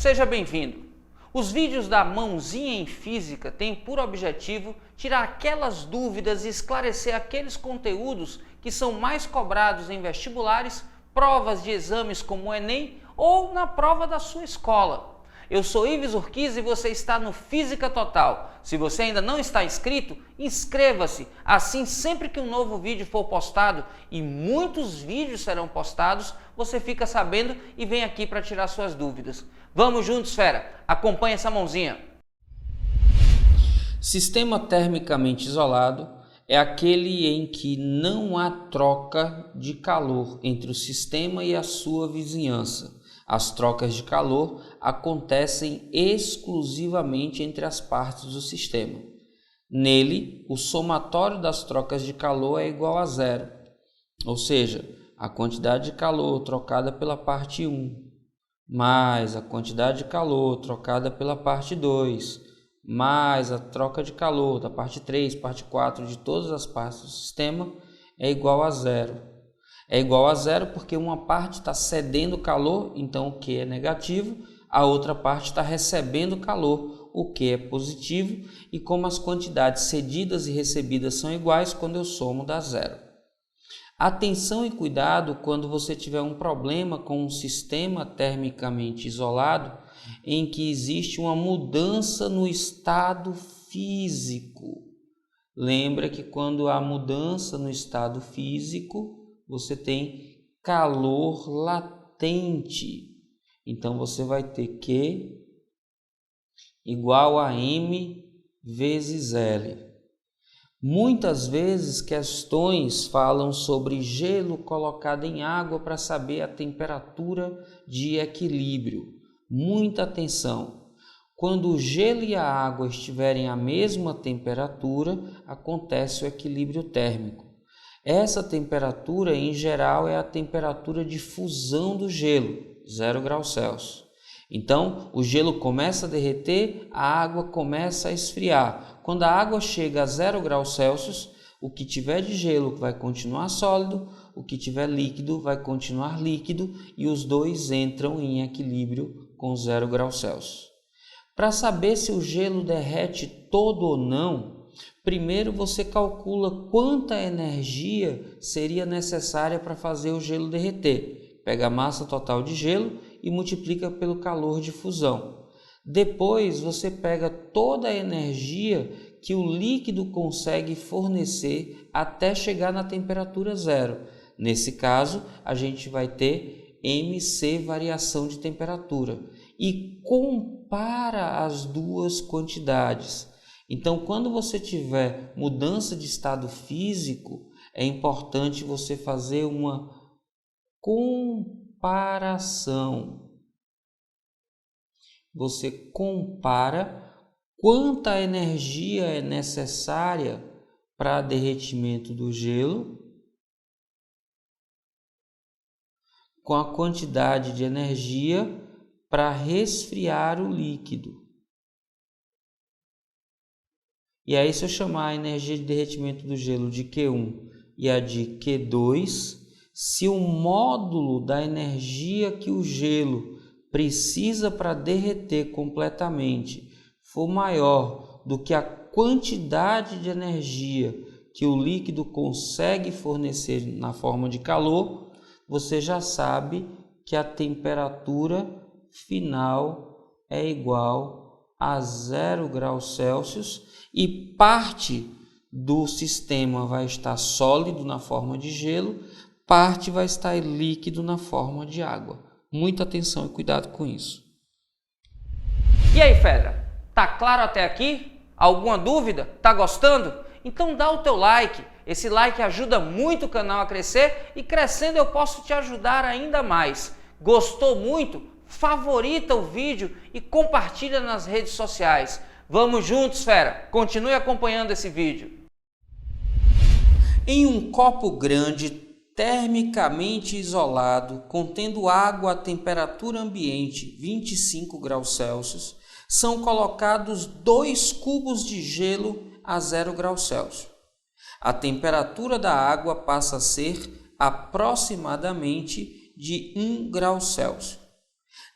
seja bem-vindo. Os vídeos da Mãozinha em Física têm por objetivo tirar aquelas dúvidas e esclarecer aqueles conteúdos que são mais cobrados em vestibulares, provas de exames como o Enem ou na prova da sua escola. Eu sou Ives Urquiza e você está no Física Total. Se você ainda não está inscrito, inscreva-se. Assim, sempre que um novo vídeo for postado, e muitos vídeos serão postados, você fica sabendo e vem aqui para tirar suas dúvidas. Vamos juntos, fera! Acompanhe essa mãozinha. Sistema termicamente isolado é aquele em que não há troca de calor entre o sistema e a sua vizinhança. As trocas de calor acontecem exclusivamente entre as partes do sistema. Nele, o somatório das trocas de calor é igual a zero, ou seja, a quantidade de calor trocada pela parte 1, mais a quantidade de calor trocada pela parte 2, mais a troca de calor da parte 3, parte 4, de todas as partes do sistema, é igual a zero. É igual a zero porque uma parte está cedendo calor, então o Q é negativo, a outra parte está recebendo calor, o Q é positivo, e como as quantidades cedidas e recebidas são iguais, quando eu somo dá zero. Atenção e cuidado quando você tiver um problema com um sistema termicamente isolado, em que existe uma mudança no estado físico. Lembra que quando há mudança no estado físico, você tem calor latente. Então, você vai ter Q igual a M vezes L. Muitas vezes, questões falam sobre gelo colocado em água para saber a temperatura de equilíbrio. Muita atenção! Quando o gelo e a água estiverem à mesma temperatura, acontece o equilíbrio térmico. Essa temperatura, em geral, é a temperatura de fusão do gelo, 0 graus Celsius. Então, o gelo começa a derreter, a água começa a esfriar. Quando a água chega a 0 graus Celsius, o que tiver de gelo vai continuar sólido, o que tiver líquido vai continuar líquido e os dois entram em equilíbrio com 0 graus Celsius. Para saber se o gelo derrete todo ou não, primeiro você calcula quanta energia seria necessária para fazer o gelo derreter. Pega a massa total de gelo e multiplica pelo calor de fusão. Depois você pega toda a energia que o líquido consegue fornecer até chegar na temperatura zero. Nesse caso, a gente vai ter MC, variação de temperatura, e compara as duas quantidades. Então, quando você tiver mudança de estado físico, é importante você fazer uma comparação. Você compara quanta energia é necessária para derretimento do gelo com a quantidade de energia para resfriar o líquido. E aí, se eu chamar a energia de derretimento do gelo de Q1 e a de Q2, se o módulo da energia que o gelo precisa para derreter completamente for maior do que a quantidade de energia que o líquido consegue fornecer na forma de calor, você já sabe que a temperatura final é igual a 0 graus Celsius e parte do sistema vai estar sólido na forma de gelo, parte vai estar líquido na forma de água. Muita atenção e cuidado com isso. E aí, fera? Tá claro até aqui? Alguma dúvida? Tá gostando? Então dá o teu like. Esse like ajuda muito o canal a crescer e crescendo eu posso te ajudar ainda mais. Gostou muito? Favorita o vídeo e compartilha nas redes sociais. Vamos juntos, fera! Continue acompanhando esse vídeo. Em um copo grande, termicamente isolado, contendo água a temperatura ambiente 25 graus Celsius, são colocados 2 cubos de gelo a 0 graus Celsius. A temperatura da água passa a ser aproximadamente de 1 grau Celsius.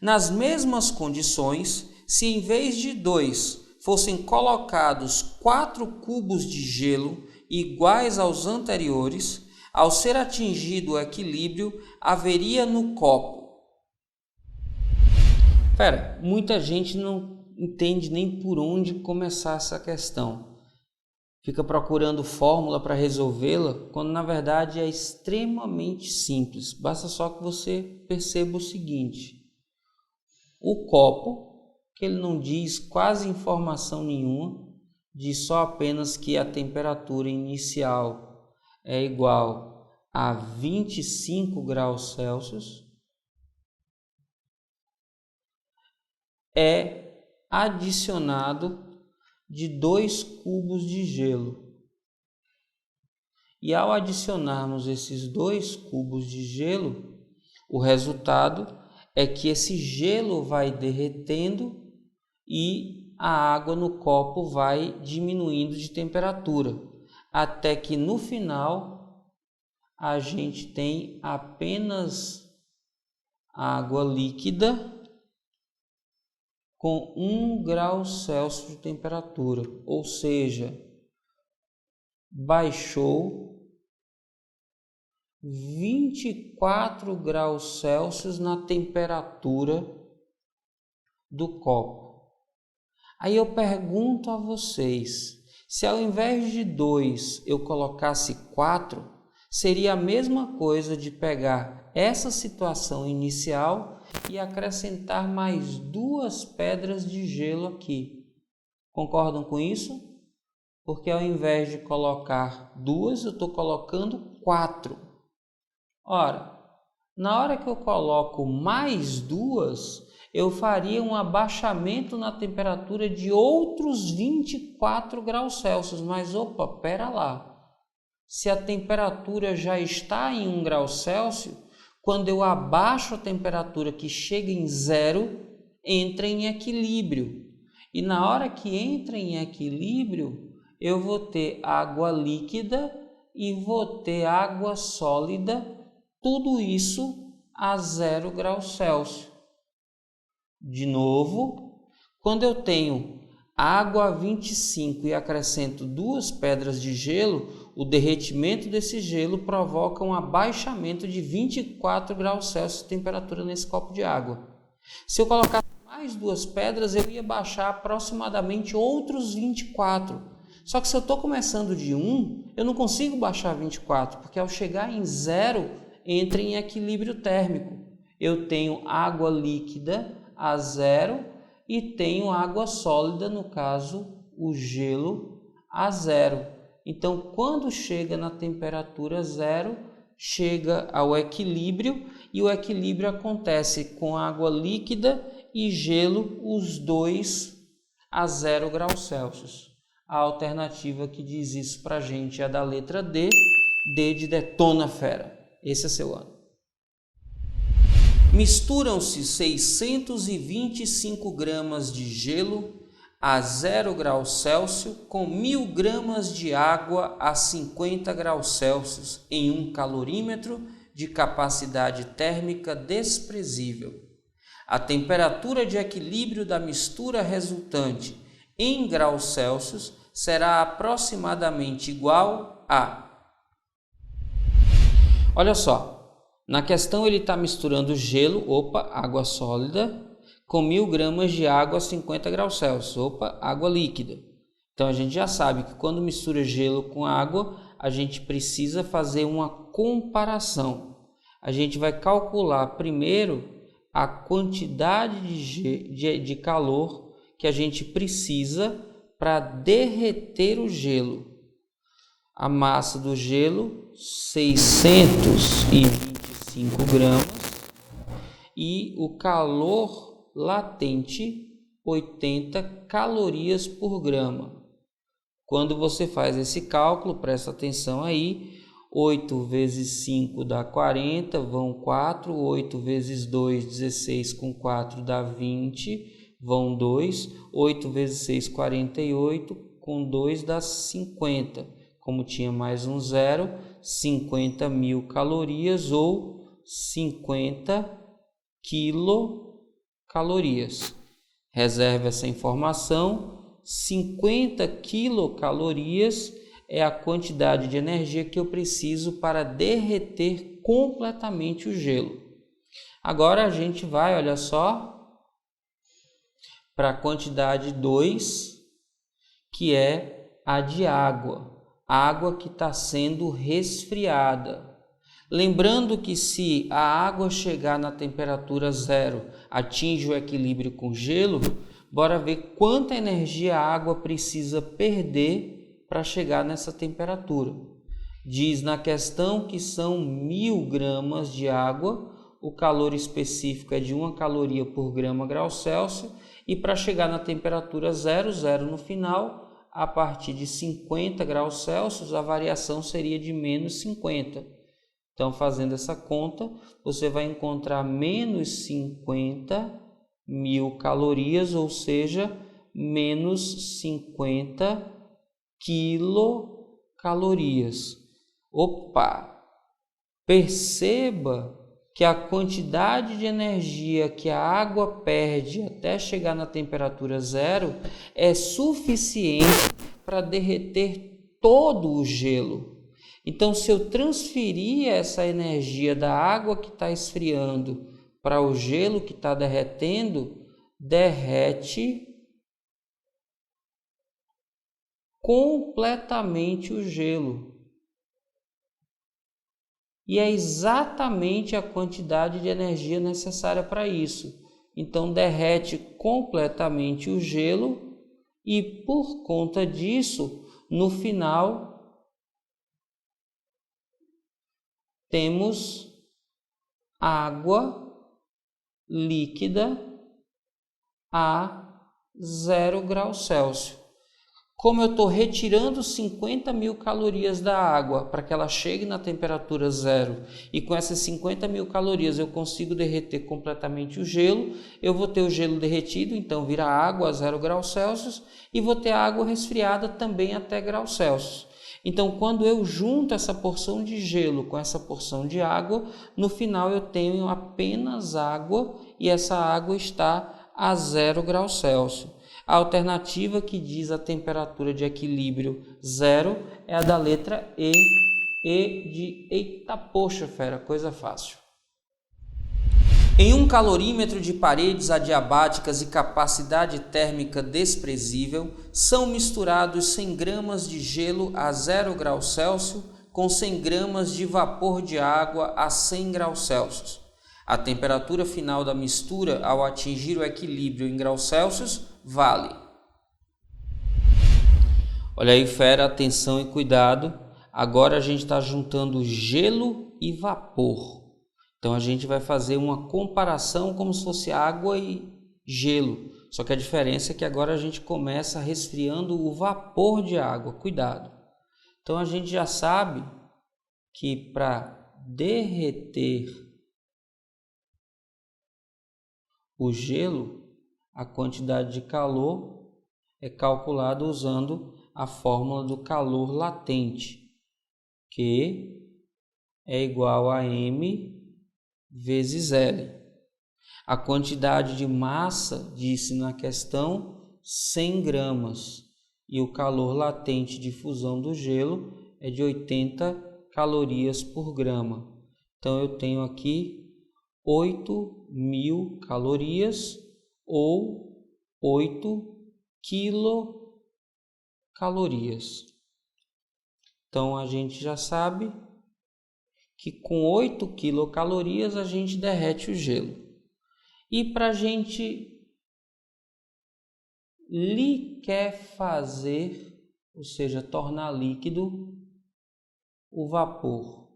Nas mesmas condições, se em vez de 2 fossem colocados 4 cubos de gelo iguais aos anteriores, ao ser atingido o equilíbrio, haveria no copo. Muita gente não entende nem por onde começar essa questão. Fica procurando fórmula para resolvê-la, quando na verdade é extremamente simples. Basta só que você perceba o seguinte: o copo, que ele não diz quase informação nenhuma, diz só apenas que a temperatura inicial é igual a 25 graus Celsius, é adicionado de 2 cubos de gelo. E ao adicionarmos esses 2 cubos de gelo, o resultado é que esse gelo vai derretendo e a água no copo vai diminuindo de temperatura, até que no final a gente tem apenas água líquida com 1 grau Celsius de temperatura, ou seja, baixou 24 graus Celsius na temperatura do copo. Aí eu pergunto a vocês, se ao invés de 2 eu colocasse 4, seria a mesma coisa de pegar essa situação inicial e acrescentar mais 2 pedras de gelo aqui. Concordam com isso? Porque ao invés de colocar 2, eu estou colocando 4. Ora, na hora que eu coloco mais 2, eu faria um abaixamento na temperatura de outros 24 graus Celsius. Mas opa, pera lá. Se a temperatura já está em 1 grau Celsius, quando eu abaixo a temperatura que chega em 0, entra em equilíbrio. E na hora que entra em equilíbrio, eu vou ter água líquida e vou ter água sólida, tudo isso a 0 graus Celsius. De novo, quando eu tenho água a 25 e acrescento 2 pedras de gelo, o derretimento desse gelo provoca um abaixamento de 24 graus Celsius de temperatura nesse copo de água. Se eu colocar mais 2 pedras, eu ia baixar aproximadamente outros 24. Só que se eu estou começando de 1, eu não consigo baixar 24, porque ao chegar em 0, entra em equilíbrio térmico. Eu tenho água líquida a 0 e tenho água sólida, no caso, o gelo, a 0. Então, quando chega na temperatura 0, chega ao equilíbrio, e o equilíbrio acontece com água líquida e gelo, os dois a 0 graus Celsius. A alternativa que diz isso para a gente é a da letra D, D de detona fera. Esse é seu ano. Misturam-se 625 gramas de gelo a 0 graus Celsius com 1000 gramas de água a 50 graus Celsius em um calorímetro de capacidade térmica desprezível. A temperatura de equilíbrio da mistura resultante em graus Celsius será aproximadamente igual a... Olha só, na questão ele está misturando gelo, água sólida, com 1000 gramas de água a 50 graus Celsius, água líquida. Então a gente já sabe que quando mistura gelo com água, a gente precisa fazer uma comparação. A gente vai calcular primeiro a quantidade de calor que a gente precisa para derreter o gelo. A massa do gelo, 625 gramas, e o calor latente, 80 calorias por grama. Quando você faz esse cálculo, presta atenção aí, 8 vezes 5 dá 40, vão 4, 8 vezes 2, 16, com 4 dá 20, vão 2, 8 vezes 6, 48, com 2 dá 50. Como tinha mais um zero, 50.000 calorias ou 50 calorias. Reserve essa informação. 50 quilocalorias é a quantidade de energia que eu preciso para derreter completamente o gelo. Agora a gente vai, olha só, para a quantidade 2, que é a de água. Água que está sendo resfriada. Lembrando que se a água chegar na temperatura 0, atinge o equilíbrio com gelo, bora ver quanta energia a água precisa perder para chegar nessa temperatura. Diz na questão que são 1000 gramas de água, o calor específico é de 1 caloria por grama grau Celsius, e para chegar na temperatura 0, 0 no final, a partir de 50 graus Celsius, a variação seria de menos 50. Então, fazendo essa conta, você vai encontrar menos 50.000 calorias, ou seja, menos 50 quilocalorias. Opa! Perceba que a quantidade de energia que a água perde até chegar na temperatura 0 é suficiente para derreter todo o gelo. Então, se eu transferir essa energia da água que está esfriando para o gelo que está derretendo, derrete completamente o gelo. E é exatamente a quantidade de energia necessária para isso. Então, derrete completamente o gelo e, por conta disso, no final, temos água líquida a 0 graus Celsius. Como eu estou retirando 50.000 calorias da água para que ela chegue na temperatura 0, e com essas 50.000 calorias eu consigo derreter completamente o gelo, eu vou ter o gelo derretido, então vira água a 0 graus Celsius, e vou ter a água resfriada também até graus Celsius. Então, quando eu junto essa porção de gelo com essa porção de água, no final eu tenho apenas água, e essa água está a 0 graus Celsius. A alternativa que diz a temperatura de equilíbrio 0 é a da letra E. E de eita poxa fera, coisa fácil. Em um calorímetro de paredes adiabáticas e capacidade térmica desprezível, são misturados 100 gramas de gelo a 0 graus Celsius com 100 gramas de vapor de água a 100 graus Celsius. A temperatura final da mistura, ao atingir o equilíbrio em graus Celsius, vale. Olha aí, fera, atenção e cuidado. Agora a gente está juntando gelo e vapor. Então a gente vai fazer uma comparação como se fosse água e gelo. Só que a diferença é que agora a gente começa resfriando o vapor de água. Cuidado. Então a gente já sabe que para derreter o gelo, a quantidade de calor é calculada usando a fórmula do calor latente, que é igual a M vezes L. A quantidade de massa, disse na questão, 100 gramas. E o calor latente de fusão do gelo é de 80 calorias por grama. Então, eu tenho aqui 8.000 calorias ou 8 quilocalorias. Então, a gente já sabe que com 8 quilocalorias a gente derrete o gelo. E para a gente liquefazer, ou seja, tornar líquido o vapor,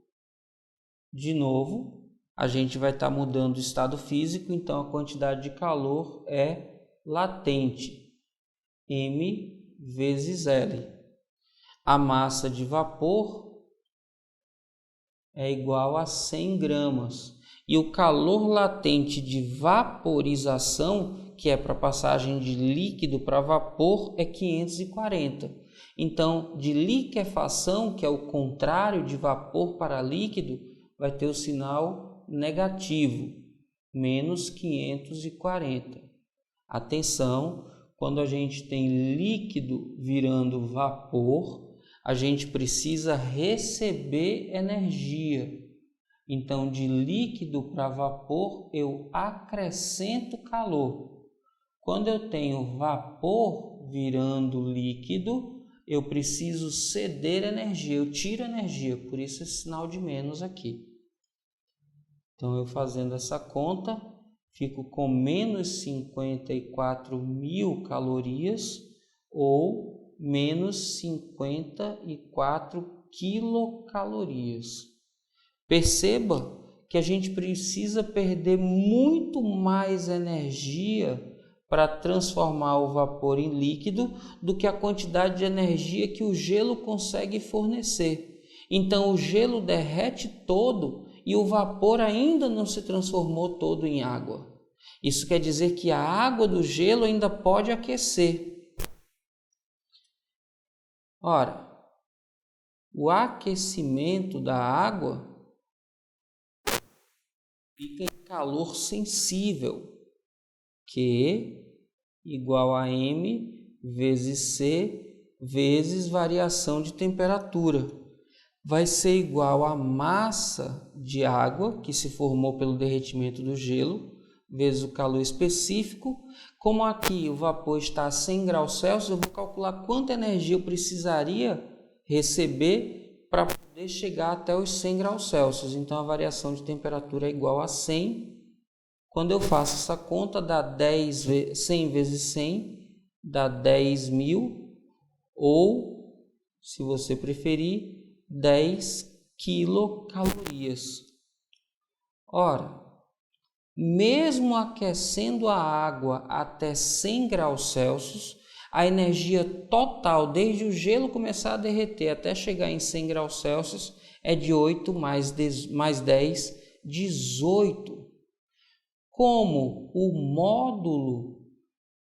de novo, a gente vai estar mudando o estado físico, então a quantidade de calor é latente, M vezes L. A massa de vapor é igual a 100 gramas. E o calor latente de vaporização, que é para passagem de líquido para vapor, é 540. Então, de liquefação, que é o contrário de vapor para líquido, vai ter o sinal negativo. menos 540. Atenção, quando a gente tem líquido virando vapor, a gente precisa receber energia. Então, de líquido para vapor, eu acrescento calor. Quando eu tenho vapor virando líquido, eu preciso ceder energia, eu tiro energia, por isso esse sinal de menos aqui. Então, eu fazendo essa conta, fico com menos 54.000 calorias ou menos 54 quilocalorias. Perceba que a gente precisa perder muito mais energia para transformar o vapor em líquido do que a quantidade de energia que o gelo consegue fornecer. Então, o gelo derrete todo e o vapor ainda não se transformou todo em água. Isso quer dizer que a água do gelo ainda pode aquecer. Ora, o aquecimento da água fica em calor sensível, Q igual a M vezes C vezes variação de temperatura. Vai ser igual a massa de água que se formou pelo derretimento do gelo, vezes o calor específico. Como aqui o vapor está a 100 graus Celsius, eu vou calcular quanta energia eu precisaria receber para poder chegar até os 100 graus Celsius. Então, a variação de temperatura é igual a 100. Quando eu faço essa conta, dá 100 vezes 100, dá 10.000, ou, se você preferir, 10 quilocalorias. Ora, mesmo aquecendo a água até 100 graus Celsius, a energia total, desde o gelo começar a derreter até chegar em 100 graus Celsius, é de 8 mais 10, 18. Como o módulo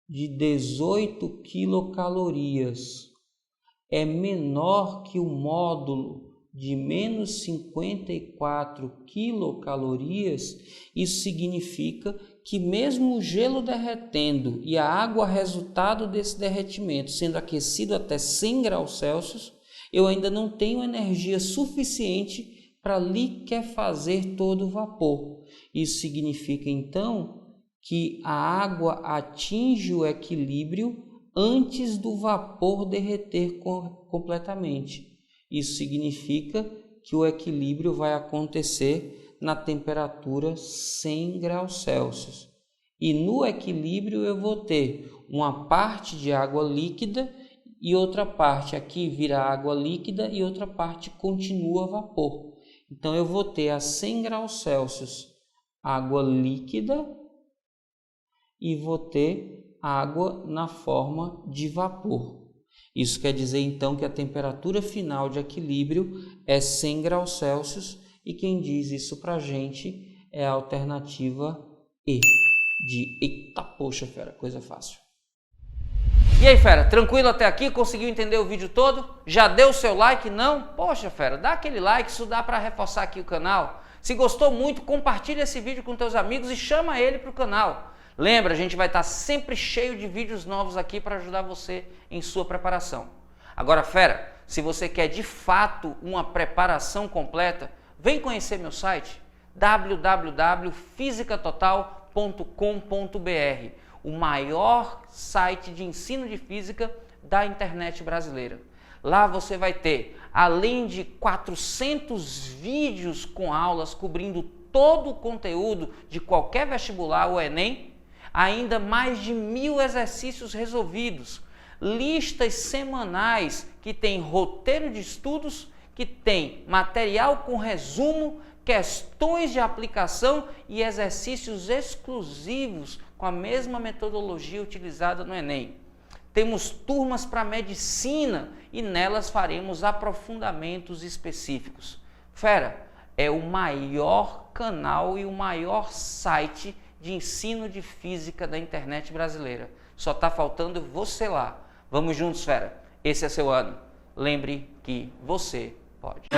de 18 quilocalorias é menor que o módulo de menos 54 quilocalorias, isso significa que mesmo o gelo derretendo e a água resultado desse derretimento sendo aquecido até 100 graus Celsius, eu ainda não tenho energia suficiente para liquefazer todo o vapor. Isso significa então que a água atinge o equilíbrio antes do vapor derreter completamente. Isso significa que o equilíbrio vai acontecer na temperatura 100 graus Celsius. E no equilíbrio eu vou ter uma parte de água líquida e outra parte aqui vira água líquida e outra parte continua vapor. Então eu vou ter a 100 graus Celsius água líquida e vou ter água na forma de vapor. Isso quer dizer então que a temperatura final de equilíbrio é 100 graus Celsius e quem diz isso para a gente é a alternativa E, de eita poxa fera, coisa fácil. E aí fera, tranquilo até aqui? Conseguiu entender o vídeo todo? Já deu o seu like? Não? Poxa fera, dá aquele like, isso dá para reforçar aqui o canal. Se gostou muito, compartilha esse vídeo com teus amigos e chama ele para o canal. Lembra, a gente vai estar sempre cheio de vídeos novos aqui para ajudar você em sua preparação. Agora, fera, se você quer de fato uma preparação completa, vem conhecer meu site www.fisicatotal.com.br, o maior site de ensino de física da internet brasileira. Lá você vai ter, além de 400 vídeos com aulas cobrindo todo o conteúdo de qualquer vestibular ou Enem, ainda mais de 1000 exercícios resolvidos, listas semanais que tem roteiro de estudos, que tem material com resumo, questões de aplicação e exercícios exclusivos com a mesma metodologia utilizada no Enem. Temos turmas para medicina e nelas faremos aprofundamentos específicos. Fera, é o maior canal e o maior site de ensino de física da internet brasileira. Só está faltando você lá. Vamos juntos, fera. Esse é seu ano. Lembre que você pode.